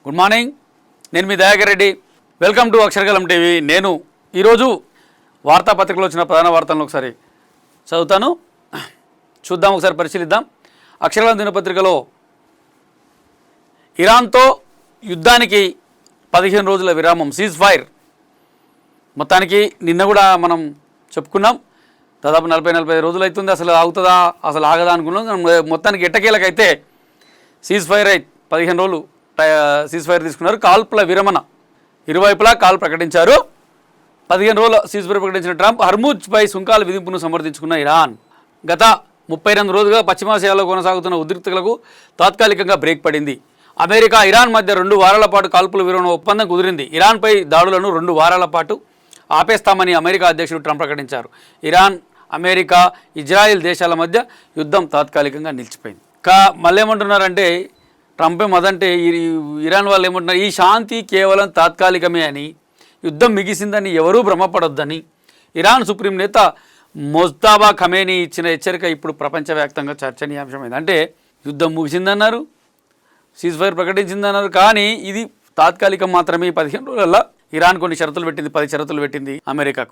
Good morning, నేను మీ Dayakar Reddy. Welcome to Aksharakalam TV. నేను ఈరోజు వార్తాపత్రికలో వచ్చిన ప్రధాన వార్తలను ఒకసారి చదువుతాను, చూద్దాం, ఒకసారి పరిశీలిద్దాం. అక్షరకలం దినపత్రికలో ఇరాన్తో యుద్ధానికి 15 రోజుల విరామం, సీజ్ ఫైర్. మొత్తానికి నిన్న కూడా మనం చెప్పుకున్నాం, దాదాపు 40-45 రోజులు అవుతుంది. అసలు ఆగుతుందా అసలు ఆగదా అనుకున్నాం. మొత్తానికి ఎట్టకేలకైతే సీజ్ ఫైర్ 15 రోజులు సీజ్ ఫైర్ తీసుకున్నారు. కాల్పుల విరమణ ఇరువైపులా కాల్ ప్రకటించారు. 15 రోజుల సీజ్ ఫైర్ ప్రకటించిన ట్రంప్ హర్ముజ్పై సుంకాల విధింపును సమర్థించుకున్న ఇరాన్. గత 32 రోజులుగా పశ్చిమాసియాలో కొనసాగుతున్న ఉద్రిక్తతలకు తాత్కాలికంగా బ్రేక్ పడింది. అమెరికా, ఇరాన్ మధ్య 2 వారాల పాటు కాల్పుల విరమణ ఒప్పందం కుదిరింది. ఇరాన్పై దాడులను 2 వారాల పాటు ఆపేస్తామని అమెరికా అధ్యక్షుడు ట్రంప్ ప్రకటించారు. ఇరాన్, అమెరికా, ఇజ్రాయెల్ దేశాల మధ్య యుద్ధం తాత్కాలికంగా నిలిచిపోయింది. మళ్ళీ ఏమంటున్నారంటే ట్రంపే మొదంటే ఇరాన్ వాళ్ళు ఏమంటున్నారు, ఈ శాంతి కేవలం తాత్కాలికమే అని, యుద్ధం మిగిసిందని ఎవరూ భ్రమపడొద్దని ఇరాన్ సుప్రీం నేత మొజ్తబా ఖమేనీ ఇచ్చిన హెచ్చరిక ఇప్పుడు ప్రపంచవ్యాప్తంగా చర్చనీయాంశమైంది. అంటే యుద్ధం ముగిసిందన్నారు, సీజ్ ఫైర్ ప్రకటించిందన్నారు, కానీ ఇది తాత్కాలికం మాత్రమే. 15 రోజులలో ఇరాన్ కొన్ని షరతులు పెట్టింది, 10 షరతులు పెట్టింది అమెరికాకు.